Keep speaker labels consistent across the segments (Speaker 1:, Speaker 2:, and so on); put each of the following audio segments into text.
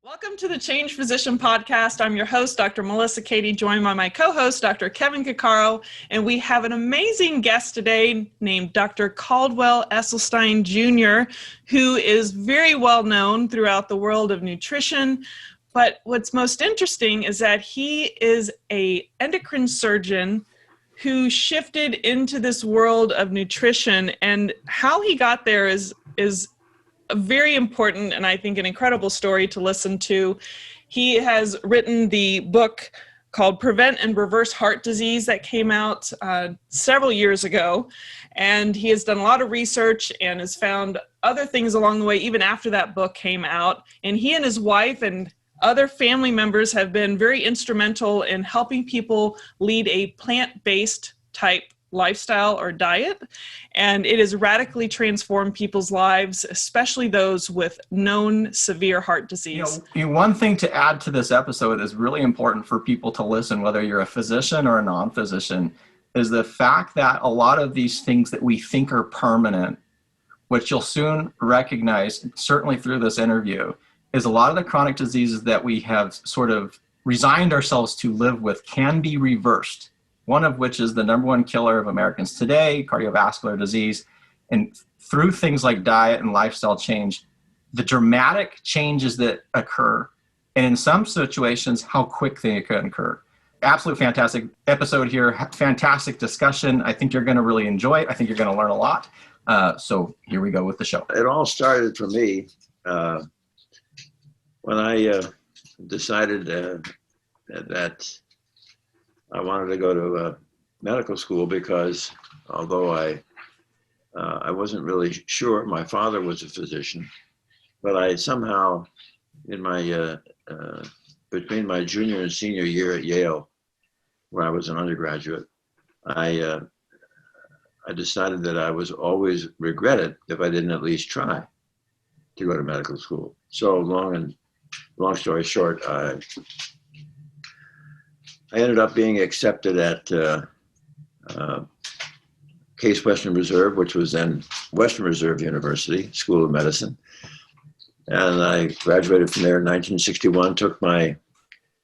Speaker 1: Welcome to the Change Physician Podcast. I'm your host, Dr. Melissa Cady, joined by my co-host, Dr. Kevin Cuccaro, and we have an amazing guest today named Dr. Caldwell Esselstyn Jr., who is very well known throughout the world of nutrition. But what's most interesting is that he is an endocrine surgeon who shifted into this world of nutrition, and how he got there is a very important and I think an incredible story to listen to. He has written the book called Prevent and Reverse Heart Disease that came out several years ago. And he has done a lot of research and has found other things along the way, even after that book came out. And he and his wife and other family members have been very instrumental in helping people lead a plant-based type lifestyle or diet, and it has radically transformed people's lives, especially those with known severe heart disease.
Speaker 2: One thing to add to this episode is really important for people to listen, whether you're a physician or a non-physician, is the fact that a lot of these things that we think are permanent, which you'll soon recognize, certainly through this interview, is a lot of the chronic diseases that we have sort of resigned ourselves to live with can be reversed. One of which is the number one killer of Americans today, cardiovascular disease. And through things like diet and lifestyle change, the dramatic changes that occur, and in some situations, how quick they can occur. Absolute fantastic episode here, fantastic discussion. I think you're gonna really enjoy it. I think you're gonna learn a lot. So here we go with the show.
Speaker 3: It all started for me when I decided that I wanted to go to medical school because although I wasn't really sure, my father was a physician, but I somehow in my between my junior and senior year at Yale, where I was an undergraduate, I decided that I was always regretted if I didn't at least try to go to medical school. So long story short, I ended up being accepted at Case Western Reserve, which was then Western Reserve University School of Medicine. And I graduated from there in 1961, took my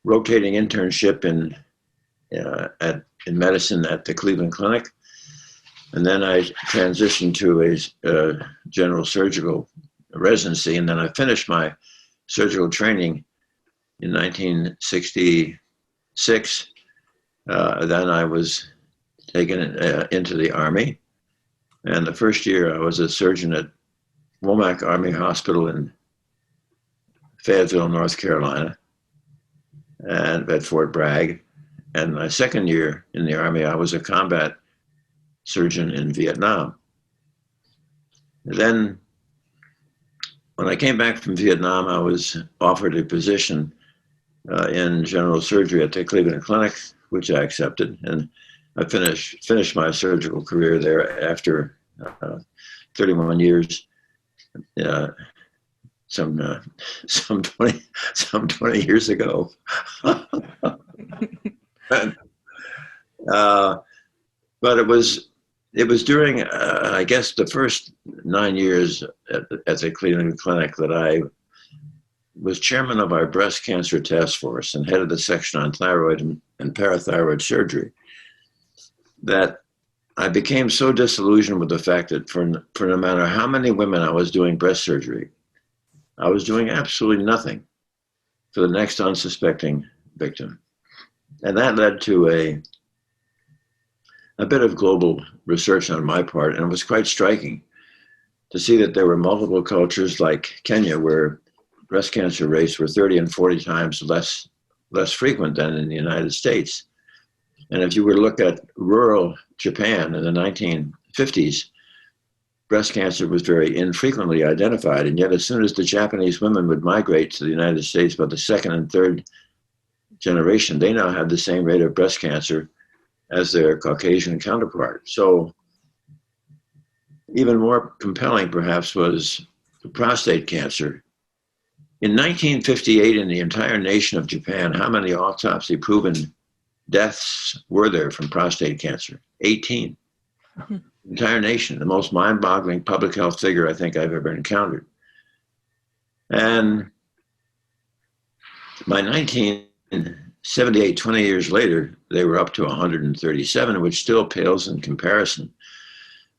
Speaker 3: rotating internship in medicine at the Cleveland Clinic. And then I transitioned to a general surgical residency. And then I finished my surgical training in 1966. Then I was taken into the Army. And the first year I was a surgeon at Womack Army Hospital in Fayetteville, North Carolina, and at Fort Bragg. And my second year in the Army, I was a combat surgeon in Vietnam. And then when I came back from Vietnam, I was offered a position in general surgery at the Cleveland Clinic, which I accepted, and I finished my surgical career there after 31 years. Some 20 years ago. But it was during I guess the first 9 years at the Cleveland Clinic that I was chairman of our breast cancer task force and head of the section on thyroid and parathyroid surgery, that I became so disillusioned with the fact that for no matter how many women I was doing breast surgery, I was doing absolutely nothing for the next unsuspecting victim. And that led to a bit of global research on my part, and it was quite striking to see that there were multiple cultures like Kenya where breast cancer rates were 30 and 40 times less frequent than in the United States. And if you were to look at rural Japan in the 1950s, breast cancer was very infrequently identified. And yet as soon as the Japanese women would migrate to the United States, about the second and third generation, they now had the same rate of breast cancer as their Caucasian counterpart. So even more compelling perhaps was prostate cancer. In 1958, in the entire nation of Japan, how many autopsy-proven deaths were there from prostate cancer? 18. Mm-hmm. Entire nation, the most mind-boggling public health figure I think I've ever encountered. And By 1978, 20 years later, they were up to 137, which still pales in comparison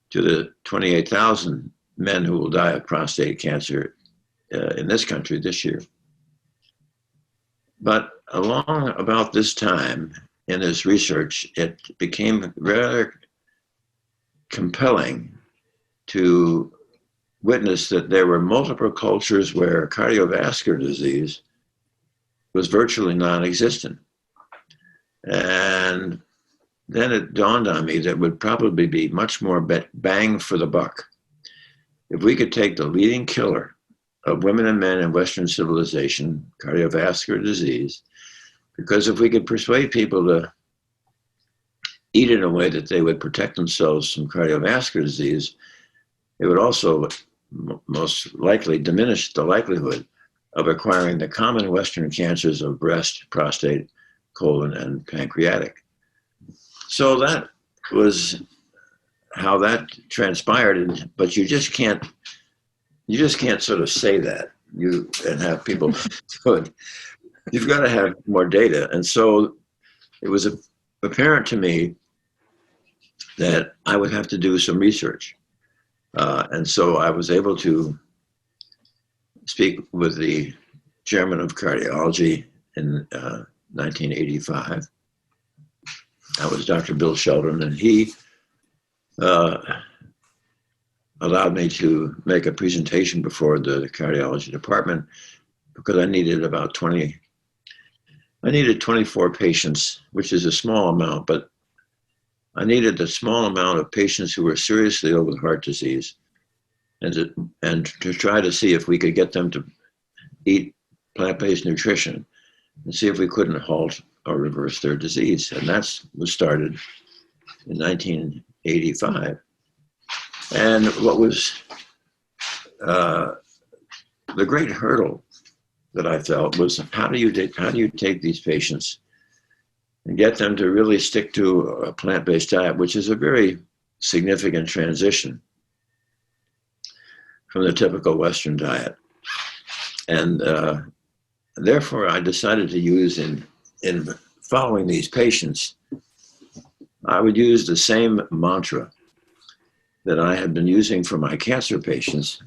Speaker 3: to the 28,000 men who will die of prostate cancer in this country this year. But along about this time in his research, it became rather compelling to witness that there were multiple cultures where cardiovascular disease was virtually non-existent. And then it dawned on me that it would probably be much more bang for the buck if we could take the leading killer of women and men in Western civilization, cardiovascular disease, because if we could persuade people to eat in a way that they would protect themselves from cardiovascular disease, it would also most likely diminish the likelihood of acquiring the common Western cancers of breast, prostate, colon, and pancreatic. So that was how that transpired, but you just can't sort of say that and have people do it. You've got to have more data. And so it was apparent to me that I would have to do some research. And so I was able to speak with the chairman of cardiology in 1985. That was Dr. Bill Sheldon, and he allowed me to make a presentation before the cardiology department because I needed 24 patients, which is a small amount, but I needed a small amount of patients who were seriously ill with heart disease and to try to see if we could get them to eat plant-based nutrition and see if we couldn't halt or reverse their disease. And that was started in 1985. And what was the great hurdle that I felt was how do you take these patients and get them to really stick to a plant-based diet, which is a very significant transition from the typical Western diet. And therefore, I decided to use in following these patients, I would use the same mantra that I had been using for my cancer patients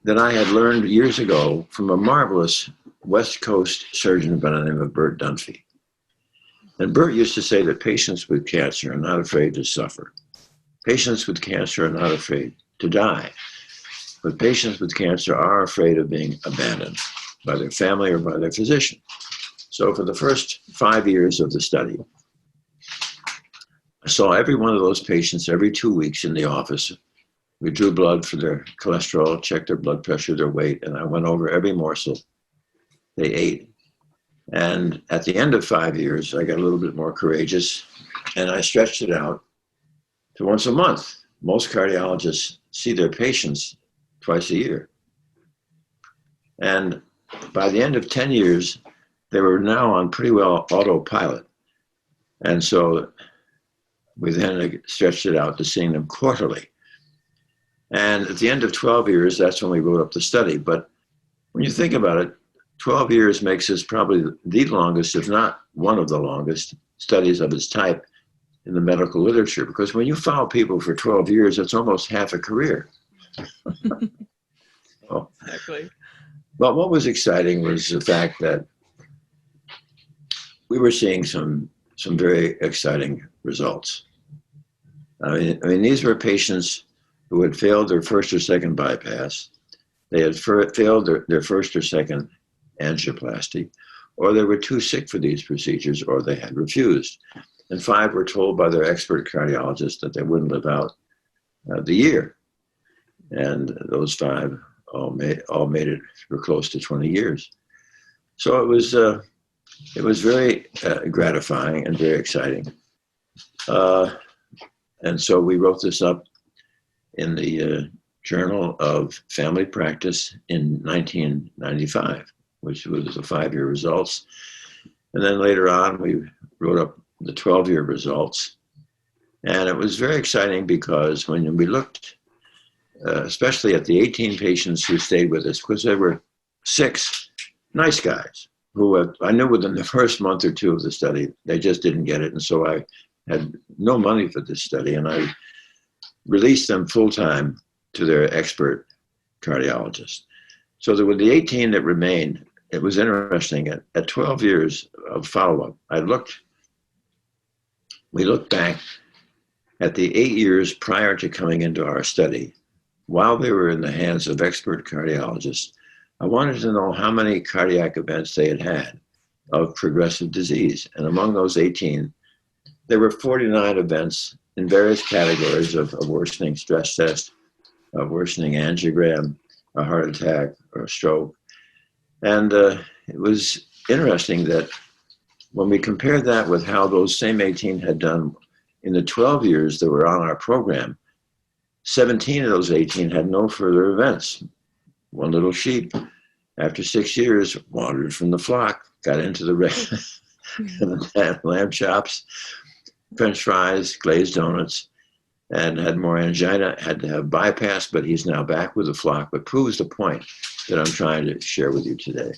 Speaker 3: that I had learned years ago from a marvelous West Coast surgeon by the name of Bert Dunphy. And Bert used to say that patients with cancer are not afraid to suffer. Patients with cancer are not afraid to die. But patients with cancer are afraid of being abandoned by their family or by their physician. So for the first 5 years of the study, I saw every one of those patients every 2 weeks in the office. We drew blood for their cholesterol, checked their blood pressure, their weight, and I went over every morsel they ate. And at the end of 5 years, I got a little bit more courageous, and I stretched it out to once a month. Most cardiologists see their patients twice a year. And by the end of 10 years, they were now on pretty well autopilot. And so we then stretched it out to seeing them quarterly. And at the end of 12 years, that's when we wrote up the study. But when you think about it, 12 years makes this probably the longest, if not one of the longest, studies of its type in the medical literature. Because when you follow people for 12 years, it's almost half a career.
Speaker 1: Exactly.
Speaker 3: But what was exciting was the fact that we were seeing some very exciting results. I mean, these were patients who had failed their first or second bypass. They had failed their first or second angioplasty, or they were too sick for these procedures, or they had refused. And 5 were told by their expert cardiologist that they wouldn't live out the year. And those 5 all made it for close to 20 years. So it was very gratifying and very exciting. And so we wrote this up in the Journal of Family Practice in 1995, which was the 5-year results. And then later on, we wrote up the 12-year results. And it was very exciting because when we looked, especially at the 18 patients who stayed with us, because there were 6 nice guys who I knew within the first month or two of the study, they just didn't get it. And so I had no money for this study, and I released them full-time to their expert cardiologist. So there were the 18 that remained. It was interesting. At 12 years of follow-up, we looked back at the 8 years prior to coming into our study. While they were in the hands of expert cardiologists, I wanted to know how many cardiac events they had had of progressive disease. And among those 18, there were 49 events in various categories of worsening stress test, a worsening angiogram, a heart attack, or a stroke. And it was interesting that when we compared that with how those same 18 had done in the 12 years that were on our program, 17 of those 18 had no further events. One little sheep, after 6 years, wandered from the flock, got into the lamb chops, French fries, glazed donuts, and had more angina, had to have bypass, but he's now back with the flock, but proves the point that I'm trying to share with you today.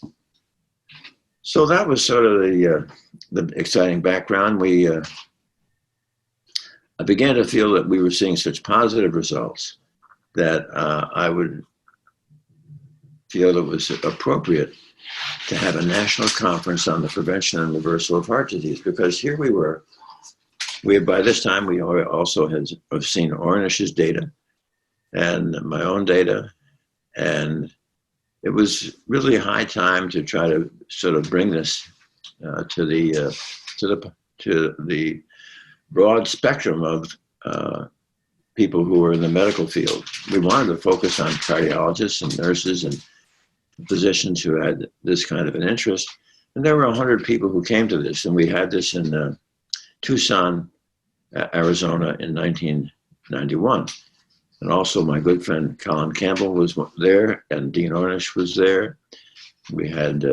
Speaker 3: So that was sort of the exciting background. I began to feel that we were seeing such positive results that I would feel it was appropriate to have a national conference on the prevention and reversal of heart disease, because here we were. By this time, we also had seen Ornish's data and my own data, and it was really high time to try to sort of bring this to the broad spectrum of people who are in the medical field. We wanted to focus on cardiologists and nurses and physicians who had this kind of an interest, and there were 100 people who came to this, and we had this in Tucson, Arizona in 1991. And also my good friend Colin Campbell was there, and Dean Ornish was there. We had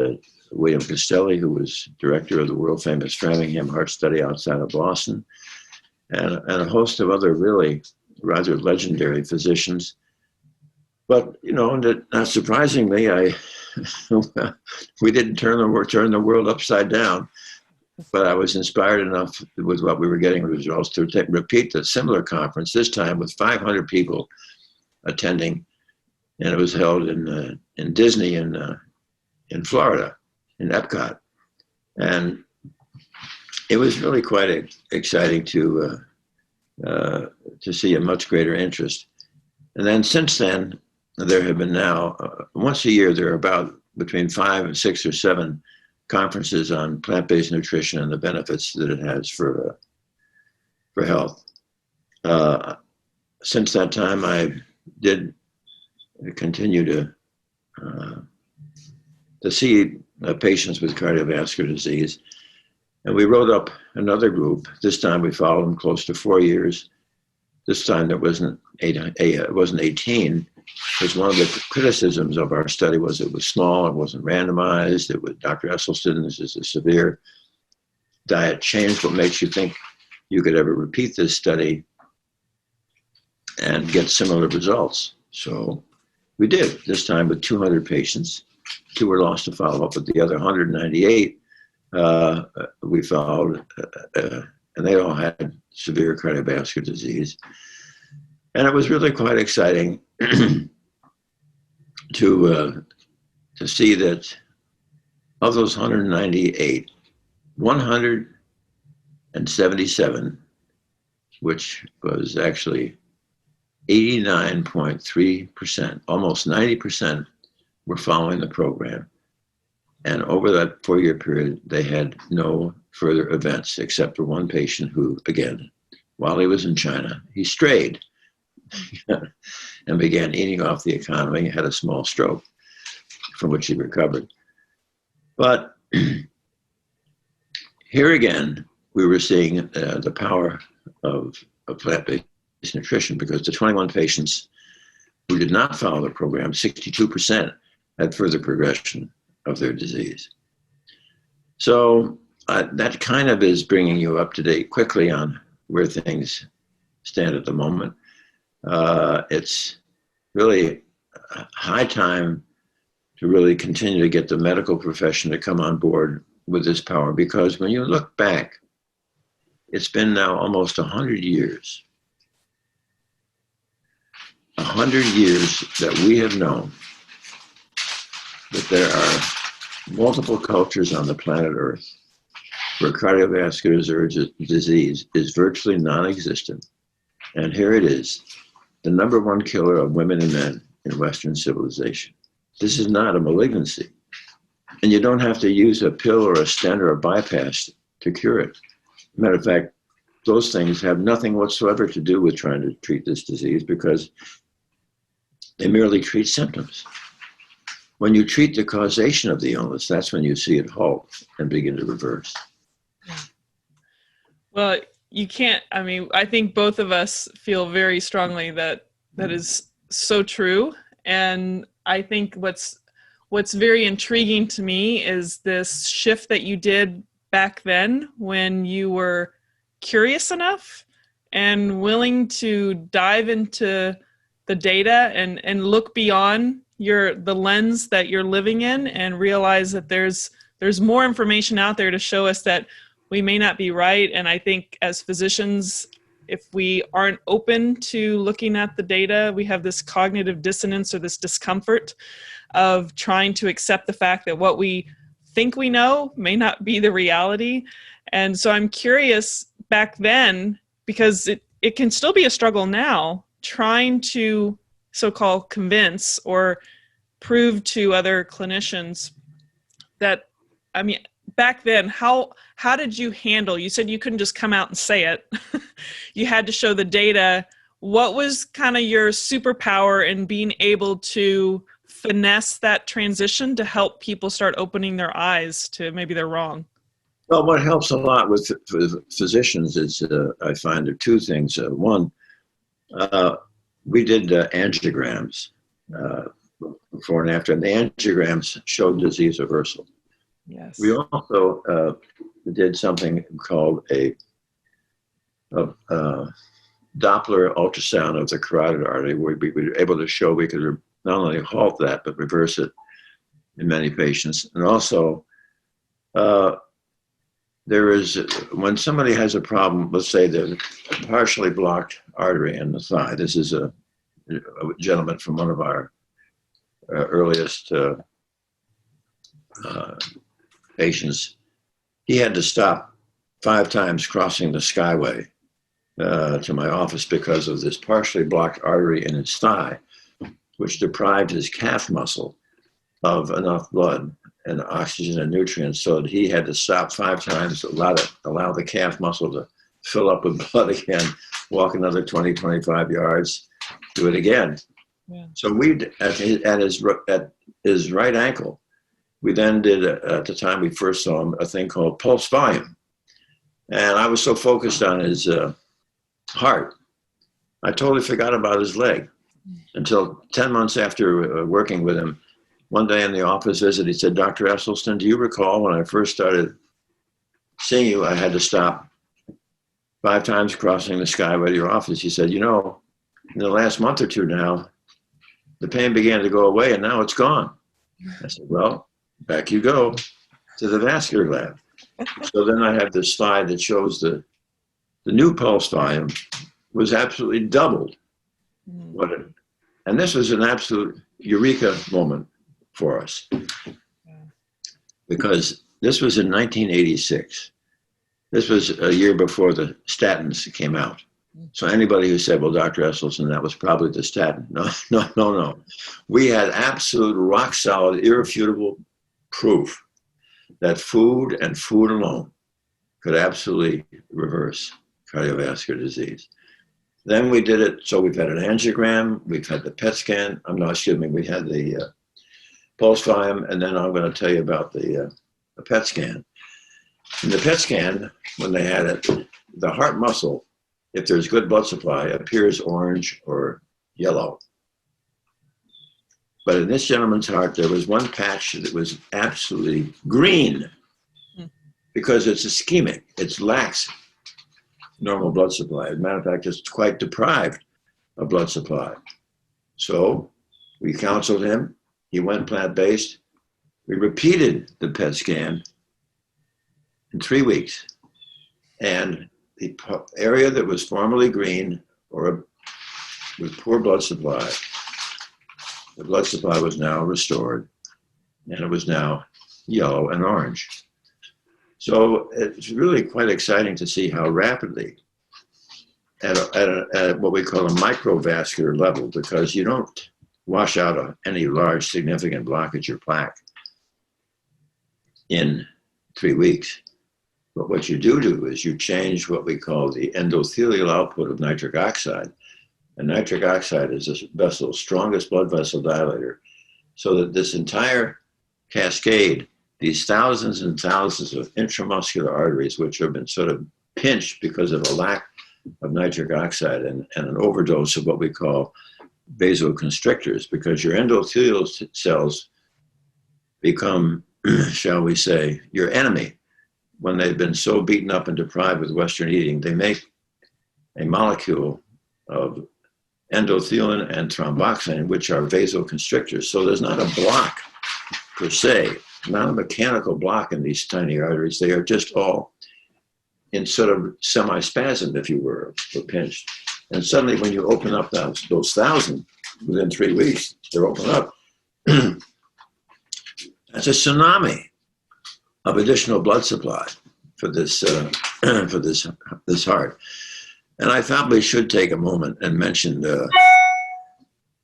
Speaker 3: William Castelli, who was director of the world famous Framingham Heart Study outside of Boston, and a host of other really rather legendary physicians. But, you know, not surprisingly, we didn't turn the world upside down. But I was inspired enough with what we were getting results to repeat the similar conference, this time with 500 people attending. And it was held in Disney in Florida, in Epcot. And it was really quite exciting to see a much greater interest. And then since then, there have been now, once a year, there are about between 5 and 6 or 7 conferences on plant-based nutrition and the benefits that it has for health. Since that time, I did continue to see patients with cardiovascular disease, and we wrote up another group. This time, we followed them close to 4 years. This time, it wasn't 18. Because one of the criticisms of our study was it was small, it wasn't randomized. It was Dr. Esselstyn, this is a severe diet change. What makes you think you could ever repeat this study and get similar results? So we did, this time with 200 patients. 2 were lost to follow-up, but the other 198 we followed, and they all had severe cardiovascular disease. And it was really quite exciting to see that of those 198, 177, which was actually 89.3%, almost 90%, were following the program. And over that 4-year period, they had no further events except for one patient who, again, while he was in China, he strayed and began eating off the economy, had a small stroke from which he recovered. But here again, we were seeing the power of plant-based nutrition, because the 21 patients who did not follow the program, 62% had further progression of their disease. So that kind of is bringing you up to date quickly on where things stand at the moment. It's really high time to really continue to get the medical profession to come on board with this power. Because when you look back, it's been now almost 100 years. 100 years that we have known that there are multiple cultures on the planet Earth where cardiovascular disease is virtually non-existent. And here it is, the #1 killer of women and men in Western civilization. This is not a malignancy. And you don't have to use a pill or a stent or a bypass to cure it. Matter of fact, those things have nothing whatsoever to do with trying to treat this disease because they merely treat symptoms. When you treat the causation of the illness, that's when you see it halt and begin to reverse.
Speaker 1: Well, you can't, I mean, I think both of us feel very strongly that that is so true. And I think what's very intriguing to me is this shift that you did back then when you were curious enough and willing to dive into the data and look beyond the lens that you're living in and realize that there's more information out there to show us that we may not be right. And I think as physicians, if we aren't open to looking at the data, we have this cognitive dissonance or this discomfort of trying to accept the fact that what we think we know may not be the reality. And so I'm curious back then, because it can still be a struggle now, trying to so-called convince or prove to other clinicians that, I mean, back then, how did you handle, you said you couldn't just come out and say it. You had to show the data. What was kind of your superpower in being able to finesse that transition to help people start opening their eyes to maybe they're wrong?
Speaker 3: Well, what helps a lot with physicians is I find there are two things. One, we did angiograms before and after, and the angiograms showed disease reversal.
Speaker 1: Yes.
Speaker 3: We also did something called a Doppler ultrasound of the carotid artery, where we were able to show we could not only halt that, but reverse it in many patients. And also, there is, when somebody has a problem, let's say the partially blocked artery in the thigh. This is a gentleman from one of our earliest patients. He had to stop 5 times crossing the Skyway to my office because of this partially blocked artery in his thigh, which deprived his calf muscle of enough blood and oxygen and nutrients, so that he had to stop 5 times, allow the calf muscle to fill up with blood again, walk another 20, 25 yards, do it again.
Speaker 1: Yeah.
Speaker 3: So we, at his right ankle, we then did, at the time we first saw him, a thing called pulse volume. And I was so focused on his heart, I totally forgot about his leg until 10 months after working with him. One day in the office visit, he said, "Dr. Esselstyn, do you recall when I first started seeing you, I had to stop 5 times crossing the Skyway to your office?" He said, "You know, in the last month or two now, the pain began to go away and now it's gone." I said, "Well, back you go to the vascular lab." So then I have this slide that shows the new pulse volume was absolutely doubled. And this was an absolute eureka moment for us, because this was in 1986. This was a year before the statins came out. So anybody who said, "Well, Dr. Esselstyn, that was probably the statin." No. We had absolute rock solid, irrefutable proof that food and food alone could absolutely reverse cardiovascular disease. Then we did it. So we've had an angiogram, we've had the PET scan. We had the pulse volume, and then I'm going to tell you about the PET scan. In the PET scan, when they had it, the heart muscle, if there's good blood supply, appears orange or yellow. But in this gentleman's heart, there was one patch that was absolutely green because it's ischemic. It lacks normal blood supply. As a matter of fact, it's quite deprived of blood supply. So we counseled him. He went plant-based. We repeated the PET scan in 3 weeks. And the area that was formerly green or with poor blood supply, the blood supply was now restored, and it was now yellow and orange. So it's really quite exciting to see how rapidly, at what we call a microvascular level, because you don't wash out any large significant blockage or plaque in 3 weeks. But what you do is you change what we call the endothelial output of nitric oxide. And nitric oxide is this vessel's strongest blood vessel dilator. So that this entire cascade, these thousands and thousands of intramuscular arteries, which have been sort of pinched because of a lack of nitric oxide and an overdose of what we call vasoconstrictors, because your endothelial cells become, shall we say, your enemy. When they've been so beaten up and deprived with Western eating, they make a molecule of endothelin and thromboxane, which are vasoconstrictors. So there's not a block per se, not a mechanical block in these tiny arteries. They are just all in sort of semi-spasm, if you were, or pinched. And suddenly when you open up those 1,000, within 3 weeks, they're open up. That's a tsunami of additional blood supply for this this heart. And I thought we should take a moment and mention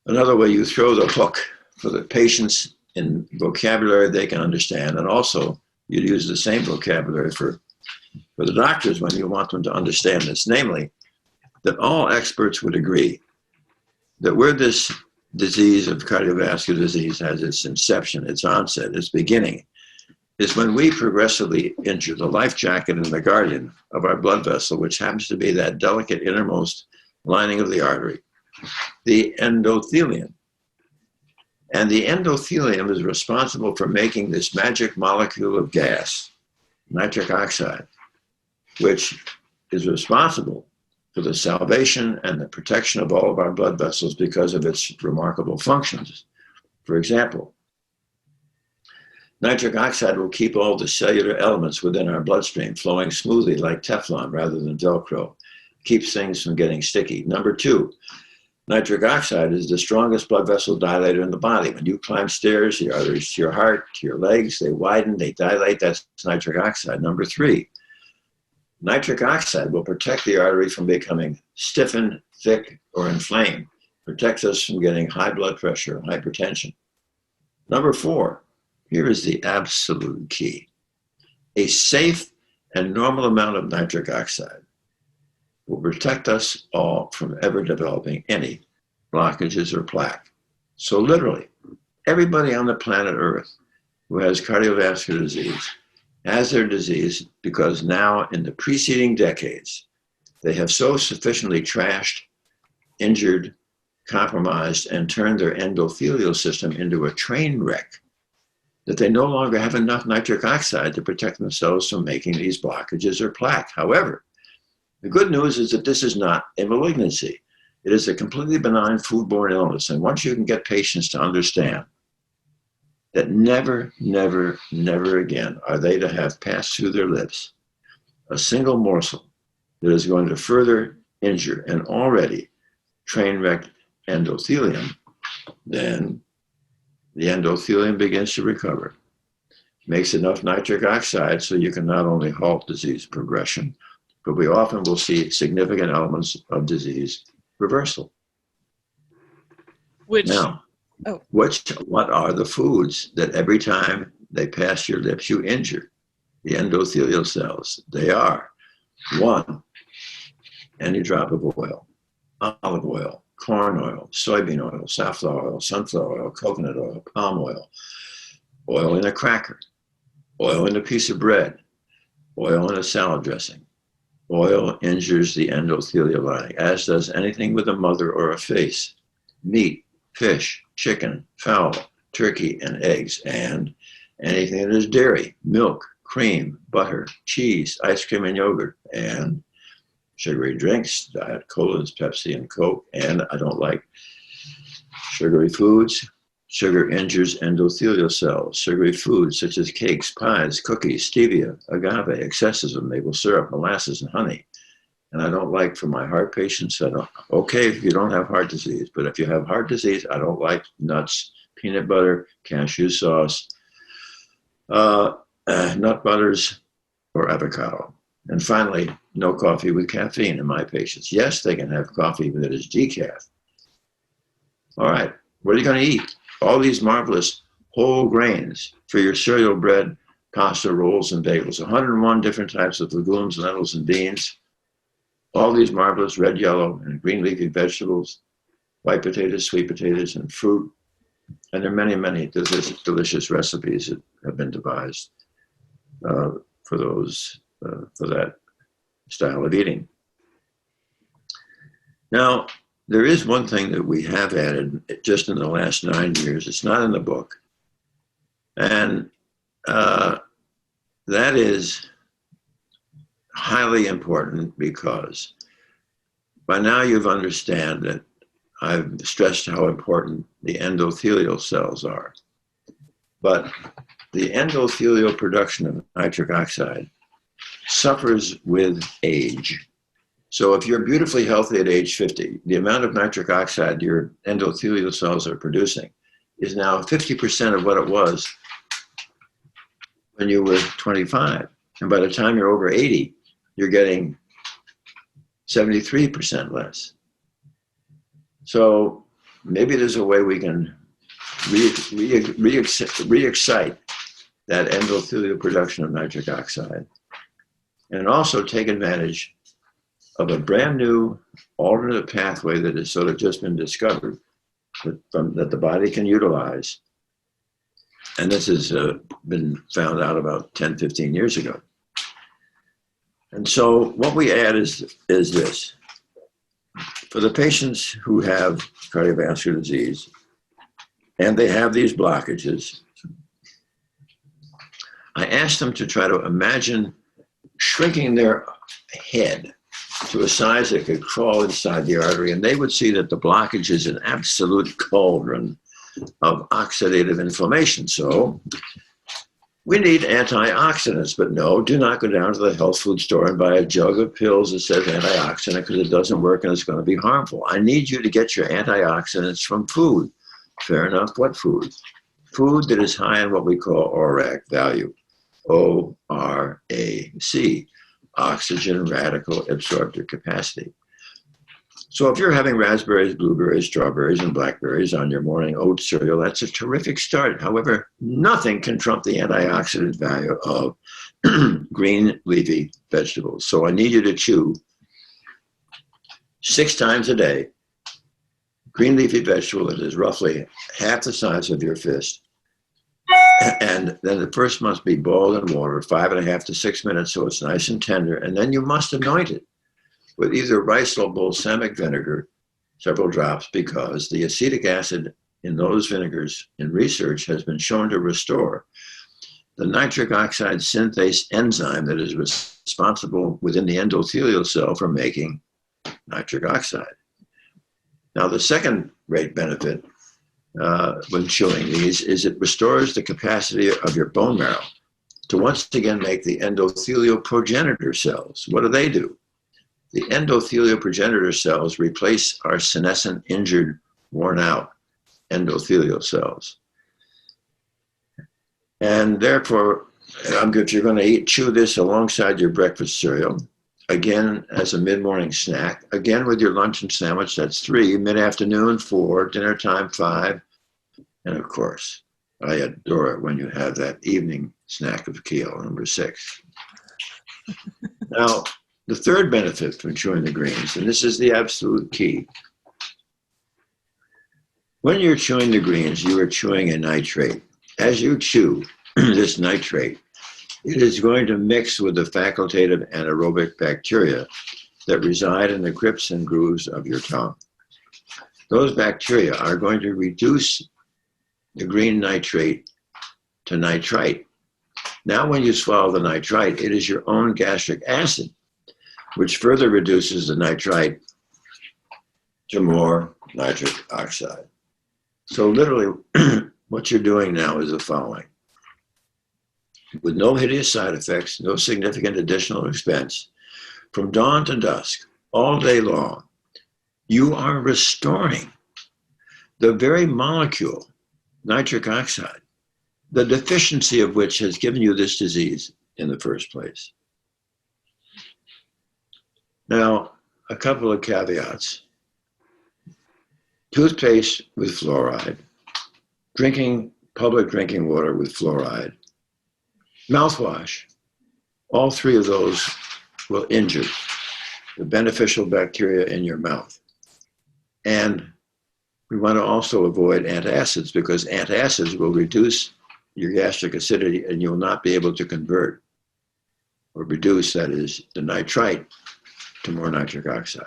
Speaker 3: another way you throw the hook for the patients in vocabulary they can understand, and also you use the same vocabulary for the doctors when you want them to understand this, namely that all experts would agree that where this disease of cardiovascular disease has its inception, its onset, its beginning, is when we progressively injure the life jacket and the guardian of our blood vessel, which happens to be that delicate innermost lining of the artery, the endothelium. And the endothelium is responsible for making this magic molecule of gas, nitric oxide, which is responsible for the salvation and the protection of all of our blood vessels because of its remarkable functions. For example, nitric oxide will keep all the cellular elements within our bloodstream flowing smoothly like Teflon rather than Velcro. Keeps things from getting sticky. Number 2, nitric oxide is the strongest blood vessel dilator in the body. When you climb stairs, the arteries to your heart, to your legs, they widen, they dilate. That's nitric oxide. Number 3, nitric oxide will protect the artery from becoming stiffened, thick, or inflamed. Protects us from getting high blood pressure, hypertension. Number 4, here is the absolute key. A safe and normal amount of nitric oxide will protect us all from ever developing any blockages or plaque. So literally, everybody on the planet Earth who has cardiovascular disease has their disease because now in the preceding decades, they have so sufficiently trashed, injured, compromised, and turned their endothelial system into a train wreck that they no longer have enough nitric oxide to protect themselves from making these blockages or plaque. However, the good news is that this is not a malignancy. It is a completely benign foodborne illness. And once you can get patients to understand that never, never, never again are they to have passed through their lips a single morsel that is going to further injure an already train-wrecked endothelium, then the endothelium begins to recover, makes enough nitric oxide so you can not only halt disease progression, but we often will see significant elements of disease reversal.
Speaker 1: Which,
Speaker 3: now, what are the foods that every time they pass your lips, you injure the endothelial cells? They are 1, any drop of oil, olive oil, corn oil, soybean oil, safflower oil, sunflower oil, coconut oil, palm oil, oil in a cracker, oil in a piece of bread, oil in a salad dressing. Oil injures the endothelial lining, as does anything with a mother or a face. Meat, fish, chicken, fowl, turkey, and eggs, and anything that is dairy, milk, cream, butter, cheese, ice cream, and yogurt, and sugary drinks, Diet Colas, Pepsi, and Coke, and I don't like sugary foods, Sugar injures endothelial cells. Sugary foods such as cakes, pies, cookies, stevia, agave, excesses of maple syrup, molasses, and honey. And I don't like, for my heart patients, okay if you don't have heart disease, but if you have heart disease, I don't like nuts, peanut butter, cashew sauce, nut butters, or avocado. And finally, no coffee with caffeine in my patients. Yes, they can have coffee that is decaf. All right, what are you going to eat? All these marvelous whole grains for your cereal, bread, pasta, rolls, and bagels. 101 different types of legumes, lentils, and beans. All these marvelous red, yellow, and green leafy vegetables, white potatoes, sweet potatoes, and fruit. And there are many, many delicious recipes that have been devised for that style of eating. Now, there is one thing that we have added just in the last 9 years. It's not in the book. And that is highly important because by now you've understand that I've stressed how important the endothelial cells are. But the endothelial production of nitric oxide suffers with age. So if you're beautifully healthy at age 50, the amount of nitric oxide your endothelial cells are producing is now 50% of what it was when you were 25. And by the time you're over 80, you're getting 73% less. So maybe there's a way we can re-excite that endothelial production of nitric oxide and also take advantage of a brand new alternate pathway that has sort of just been discovered that the body can utilize. And this has been found out about 10, 15 years ago. And so what we add is this. For the patients who have cardiovascular disease and they have these blockages, I asked them to try to imagine shrinking their head to a size that could crawl inside the artery, and they would see that the blockage is an absolute cauldron of oxidative inflammation. So we need antioxidants, but no, do not go down to the health food store and buy a jug of pills that says antioxidant because it doesn't work and it's going to be harmful. I need you to get your antioxidants from food. Fair enough, what food? Food that is high in what we call ORAC value, O-R-A-C, oxygen radical absorptive capacity. So if you're having raspberries, blueberries, strawberries, and blackberries on your morning oat cereal, that's a terrific start. However, nothing can trump the antioxidant value of green leafy vegetables. So I need you to chew 6 times a day green leafy vegetable that is roughly half the size of your fist. And then the first must be boiled in water 5.5 to 6 minutes so it's nice and tender. And then you must anoint it with either rice or balsamic vinegar, several drops, because the acetic acid in those vinegars in research has been shown to restore the nitric oxide synthase enzyme that is responsible within the endothelial cell for making nitric oxide. Now, the second great benefit when chewing these is it restores the capacity of your bone marrow to once again make the endothelial progenitor cells. What do? The endothelial progenitor cells replace our senescent, injured, worn out endothelial cells. And therefore, if you're going to chew this alongside your breakfast cereal, again as a mid-morning snack, again with your lunch and sandwich, that's 3, mid-afternoon 4, dinner time 5, and of course, I adore it when you have that evening snack of kale, number 6. Now, the third benefit from chewing the greens, and this is the absolute key. When you're chewing the greens, you are chewing a nitrate. As you chew this nitrate, it is going to mix with the facultative anaerobic bacteria that reside in the crypts and grooves of your tongue. Those bacteria are going to reduce the green nitrate to nitrite. Now, when you swallow the nitrite, it is your own gastric acid, which further reduces the nitrite to more nitric oxide. So literally, what you're doing now is the following. With no hideous side effects, no significant additional expense, from dawn to dusk, all day long, you are restoring the very molecule, nitric oxide, the deficiency of which has given you this disease in the first place. Now, a couple of caveats. Toothpaste with fluoride, public drinking water with fluoride, mouthwash, all three of those will injure the beneficial bacteria in your mouth. And we want to also avoid antacids, because antacids will reduce your gastric acidity and you'll not be able to convert or reduce, that is, the nitrite to more nitric oxide.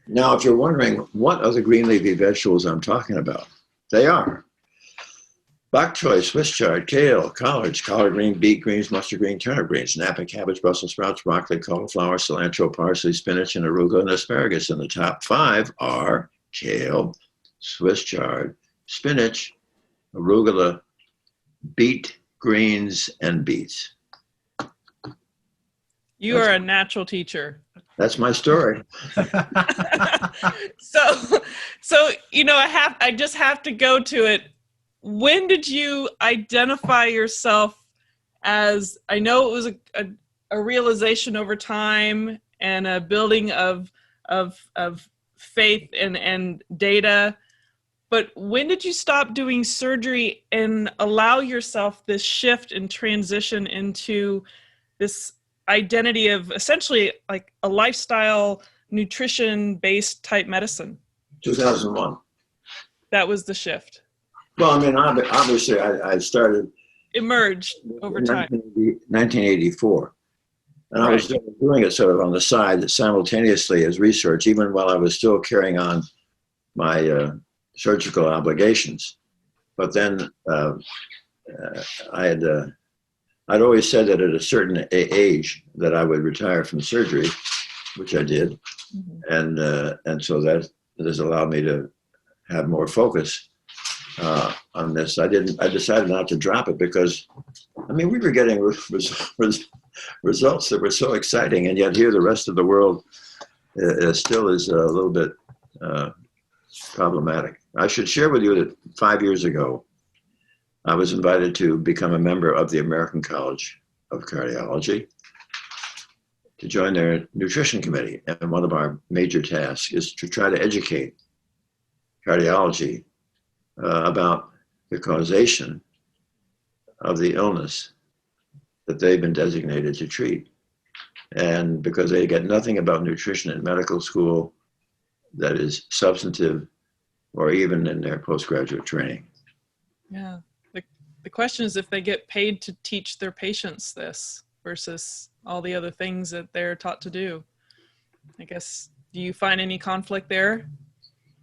Speaker 3: Now, if you're wondering what are the green leafy vegetables I'm talking about, they are bok choy, Swiss chard, kale, collards, collard green, beet greens, mustard green, turnip greens, napa cabbage, Brussels sprouts, broccoli, cauliflower, cilantro, parsley, spinach, and arugula, and asparagus. And the top 5 are kale, Swiss chard, spinach, arugula, beet greens, and beets.
Speaker 1: You are a natural teacher.
Speaker 3: That's my story.
Speaker 1: So I just have to go to it. When did you identify yourself as, I know it was a realization over time and a building of faith and data, but when did you stop doing surgery and allow yourself this shift and transition into this identity of essentially like a lifestyle nutrition-based type medicine?
Speaker 3: 2001.
Speaker 1: That was the shift.
Speaker 3: Well, I mean, obviously, I started
Speaker 1: Emerged over time.
Speaker 3: 1984. And I was doing it sort of on the side simultaneously as research, even while I was still carrying on my surgical obligations. But then I'd always said that at a certain age that I would retire from surgery, which I did. Mm-hmm. And so that has allowed me to have more focus on this. I decided not to drop it because, I mean, we were getting results that were so exciting, and yet here the rest of the world still is a little bit problematic. I should share with you that 5 years ago, I was invited to become a member of the American College of Cardiology to join their nutrition committee. And one of our major tasks is to try to educate cardiology about the causation of the illness that they've been designated to treat. And because they get nothing about nutrition in medical school that is substantive or even in their postgraduate training.
Speaker 1: Yeah. The question is if they get paid to teach their patients this versus all the other things that they're taught to do. I guess, do you find any conflict there?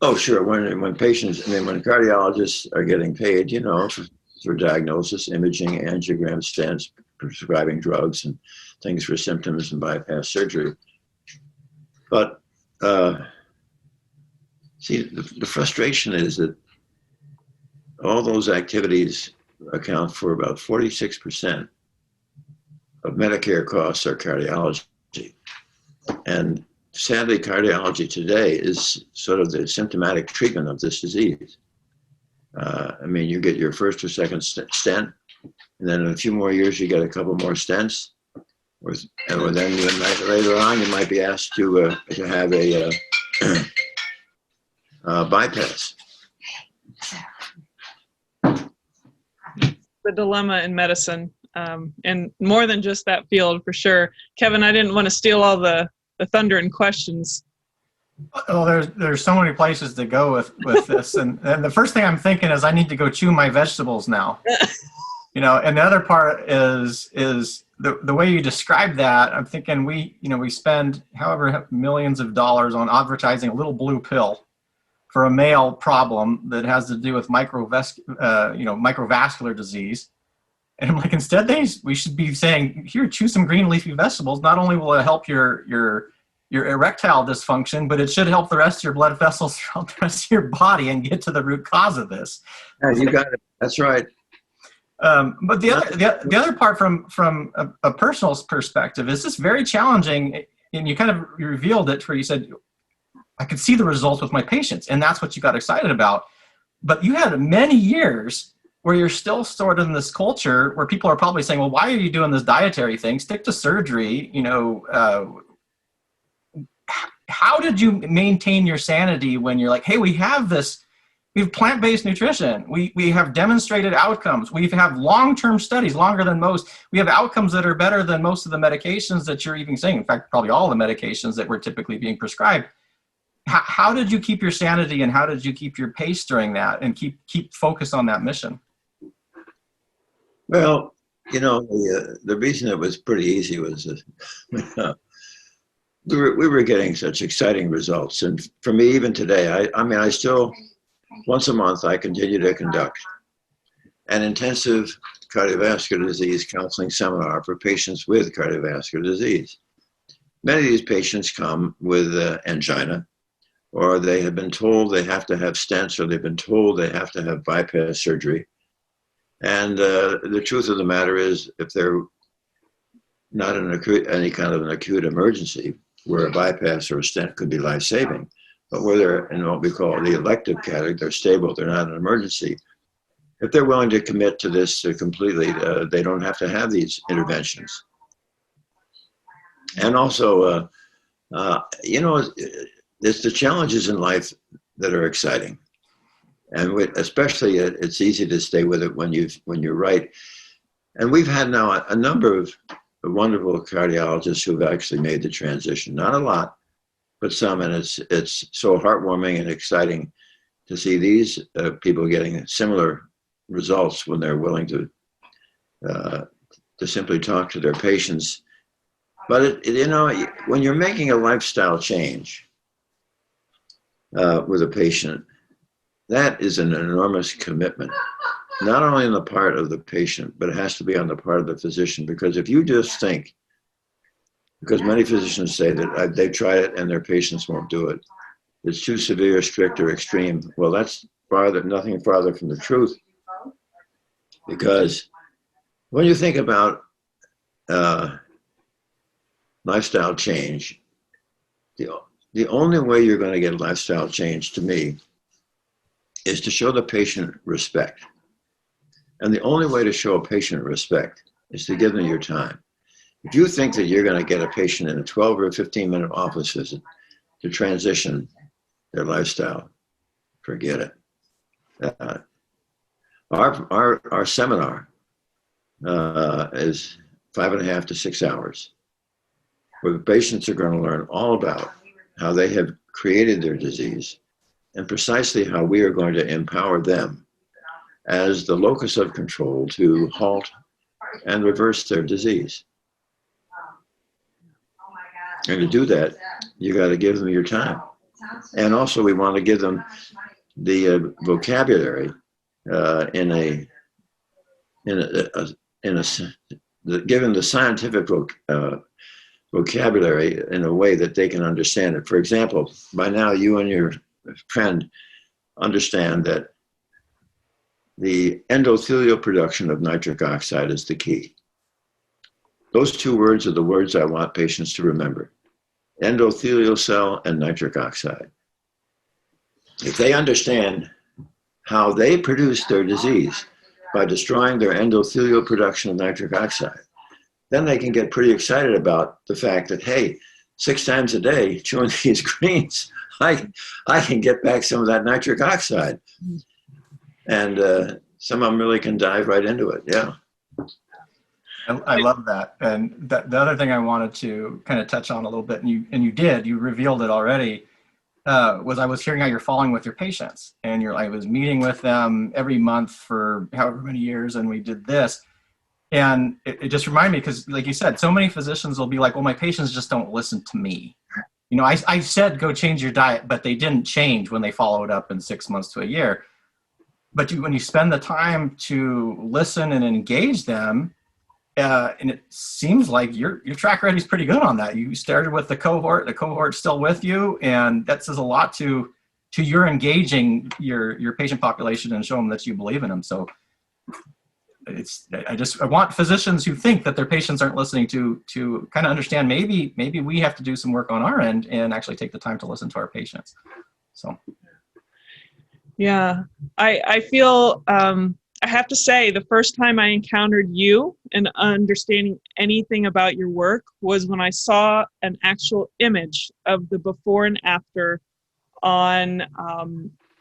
Speaker 3: Oh, sure. When patients, when cardiologists are getting paid, for diagnosis, imaging, angiogram, stents, prescribing drugs and things for symptoms and bypass surgery. But see, the frustration is that all those activities account for about 46% of Medicare costs are cardiology. And sadly, cardiology today is sort of the symptomatic treatment of this disease. You get your first or second stent, and then in a few more years, you get a couple more stents. And then later on, you might be asked to have a bypass.
Speaker 1: The dilemma in medicine, and more than just that field, for sure. Kevin, I didn't want to steal all the thunder and questions.
Speaker 2: Well, there's so many places to go with this, and the first thing I'm thinking is I need to go chew my vegetables now. And the other part is the way you describe that. I'm thinking we spend however millions of dollars on advertising a little blue pill for a male problem that has to do with microvascular disease. And I'm like, instead we should be saying, here, choose some green leafy vegetables. Not only will it help your your erectile dysfunction, but it should help the rest of your blood vessels throughout the rest of your body and get to the root cause of this.
Speaker 3: Yeah, you got it. That's right.
Speaker 2: But the other part from a personal perspective is this very challenging, and you kind of revealed it where you said, I could see the results with my patients, and that's what you got excited about. But you had many years where you're still sort of in this culture where people are probably saying, well, why are you doing this dietary thing? Stick to surgery. How did you maintain your sanity when you're like, hey, we have plant-based nutrition. We have demonstrated outcomes. We have long-term studies, longer than most. We have outcomes that are better than most of the medications that you're even saying. In fact, probably all the medications that were typically being prescribed. How did you keep your sanity, and how did you keep your pace during that and keep focused on that mission?
Speaker 3: Well, the reason it was pretty easy was we were getting such exciting results. And for me, even today, I still, once a month, I continue to conduct an intensive cardiovascular disease counseling seminar for patients with cardiovascular disease. Many of these patients come with angina, or they have been told they have to have stents, or they've been told they have to have bypass surgery. And the truth of the matter is, if they're not in any kind of an acute emergency, where a bypass or a stent could be life-saving, but where they're in what we call the elective category, they're stable, they're not an emergency. If they're willing to commit to this completely, they don't have to have these interventions. And also, it's the challenges in life that are exciting. And especially, it's easy to stay with it when you're right. And we've had now a number of wonderful cardiologists who've actually made the transition. Not a lot, but some. And it's so heartwarming and exciting to see these people getting similar results when they're willing to simply talk to their patients. But when you're making a lifestyle change with a patient, that is an enormous commitment, not only on the part of the patient, but it has to be on the part of the physician. Because if you just think, because many physicians say that they've tried it and their patients won't do it, it's too severe, strict, or extreme. Well, that's nothing farther from the truth. Because when you think about lifestyle change, the only way you're going to get lifestyle change, to me, is to show the patient respect. And the only way to show a patient respect is to give them your time. If you think that you're going to get a patient in a 12 or a 15-minute office visit to transition their lifestyle, forget it. Our seminar is 5.5 to 6 hours, where the patients are going to learn all about how they have created their disease and precisely how we are going to empower them as the locus of control to halt and reverse their disease. And to do that, you got to give them your time. And also, we want to give them the vocabulary give them the scientific vocabulary in a way that they can understand it. For example, by now you and your friend understand that the endothelial production of nitric oxide is the key. Those two words are the words I want patients to remember: endothelial cell and nitric oxide. If they understand how they produce their disease by destroying their endothelial production of nitric oxide, then they can get pretty excited about the fact that, hey, 6 times a day chewing these greens, I can get back some of that nitric oxide. And some of them really can dive right into it. Yeah.
Speaker 2: I love that. And the other thing I wanted to kind of touch on a little bit, and you revealed it already, was I was hearing how you're following with your patients, and I was meeting with them every month for however many years, and we did this. And it just reminded me, because like you said, so many physicians will be like, well, my patients just don't listen to me. I said, go change your diet, but they didn't change when they followed up in 6 months to a year. But when you spend the time to listen and engage them, And it seems like your track record is pretty good on that. You started with the cohort's still with you, and that says a lot to your engaging your patient population and show them that you believe in them. So I want physicians who think that their patients aren't listening to kind of understand maybe we have to do some work on our end and actually take the time to listen to our patients. So
Speaker 1: yeah, I feel I have to say the first time I encountered you and understanding anything about your work was when I saw an actual image of the before and after on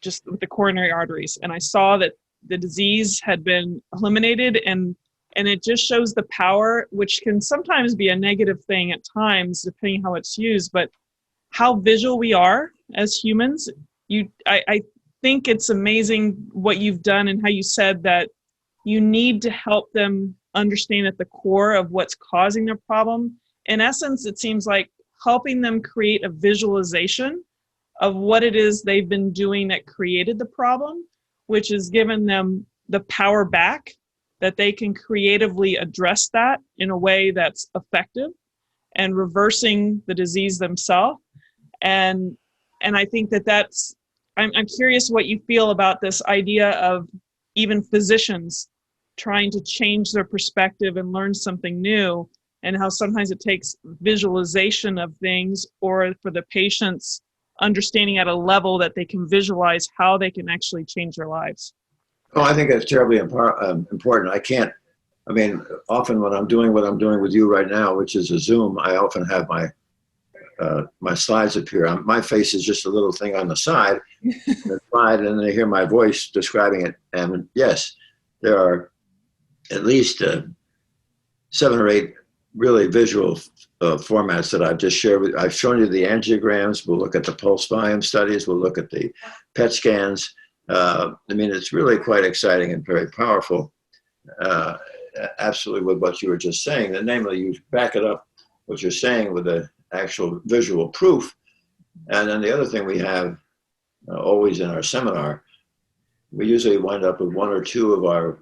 Speaker 1: just with the coronary arteries, and I saw that the disease had been eliminated, and it just shows the power, which can sometimes be a negative thing at times depending how it's used, but how visual we are as humans. I think it's amazing what you've done and how you said that you need to help them understand at the core of what's causing their problem. In essence, it seems like helping them create a visualization of what it is they've been doing that created the problem, which has given them the power back that they can creatively address that in a way that's effective and reversing the disease themselves. And I think that's, I'm curious what you feel about this idea of even physicians trying to change their perspective and learn something new, and how sometimes it takes visualization of things, or for the patients understanding at a level that they can visualize how they can actually change their lives.
Speaker 3: Oh, I think that's terribly important. Often when I'm doing what I'm doing with you right now, which is a Zoom, I often have my slides appear. My face is just a little thing on the side, and then they hear my voice describing it. And yes, there are at least 7 or 8 really visual formats that I've just shared with. I've shown you the angiograms. We'll look at the pulse volume studies. We'll look at the PET scans. It's really quite exciting and very powerful. Absolutely, with what you were just saying, and namely, you back it up what you're saying with the actual visual proof. And then the other thing we have always in our seminar, we usually wind up with 1 or 2 of our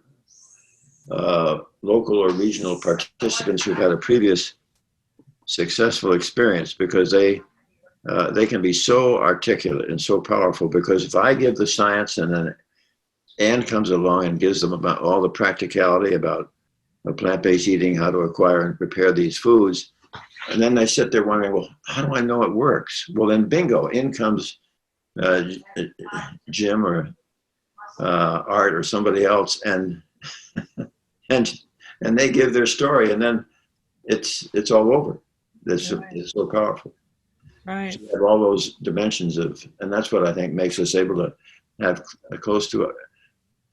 Speaker 3: local or regional participants who've had a previous successful experience, because they can be so articulate and so powerful. Because if I give the science and then Ann comes along and gives them about all the practicality about plant-based eating, how to acquire and prepare these foods, and then they sit there wondering, well, how do I know it works? Well, then bingo, in comes Jim or Art or somebody else, and they give their story, and then it's all over. It's so powerful.
Speaker 1: Right.
Speaker 3: So you have all those dimensions and that's what I think makes us able to have close to a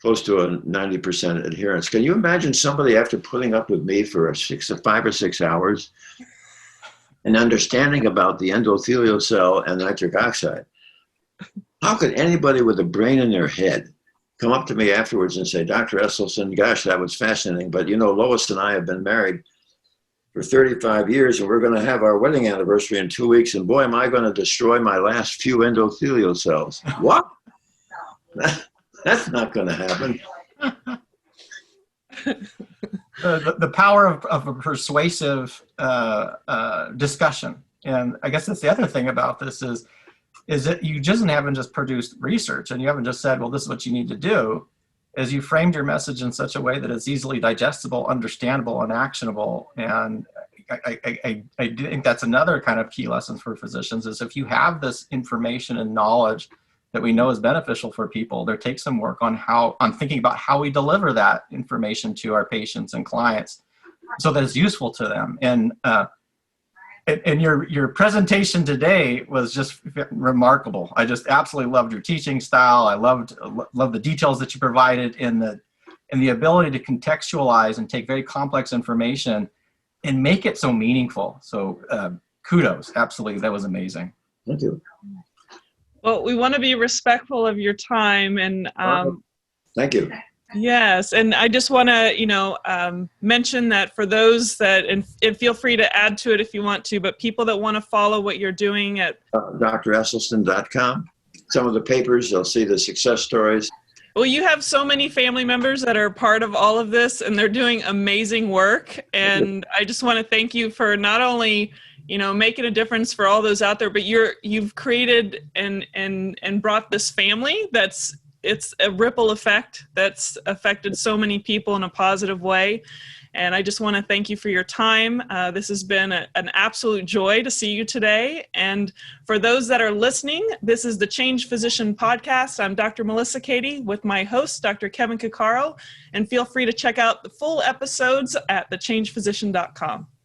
Speaker 3: 90% adherence. Can you imagine somebody after putting up with me for 5 or 6 hours and understanding about the endothelial cell and nitric oxide? How could anybody with a brain in their head come up to me afterwards and say, Dr. Esselstyn, gosh, that was fascinating, but Lois and I have been married for 35 years, and we're going to have our wedding anniversary in 2 weeks, and boy, am I going to destroy my last few endothelial cells. What? That's not going to happen.
Speaker 2: The power of a persuasive discussion. And I guess that's the other thing about this is that you haven't just produced research, and you haven't just said, well, this is what you need to do, is you framed your message in such a way that it's easily digestible, understandable, and actionable. And I think that's another kind of key lesson for physicians, is if you have this information and knowledge that we know is beneficial for people, there takes some work on thinking about how we deliver that information to our patients and clients so that it's useful to them. And your presentation today was just remarkable. I just absolutely loved your teaching style. I loved the details that you provided in the ability to contextualize and take very complex information and make it so meaningful. So kudos, absolutely, that was amazing.
Speaker 3: Thank you.
Speaker 1: Well, we want to be respectful of your time, and
Speaker 3: thank you.
Speaker 1: yes, and I just want to, mention that for those that, and feel free to add to it if you want to, but people that want to follow what you're doing at
Speaker 3: dresselstyn.com. Some of the papers, they'll see the success stories.
Speaker 1: Well, you have so many family members that are part of all of this, and they're doing amazing work. And I just want to thank you for not only, making a difference for all those out there, but you've created and brought this family it's a ripple effect that's affected so many people in a positive way. And I just want to thank you for your time. This has been an absolute joy to see you today. And for those that are listening, this is the Change Physician Podcast. I'm Dr. Melissa Cady with my host, Dr. Kevin Cuccaro. And feel free to check out the full episodes at thechangephysician.com.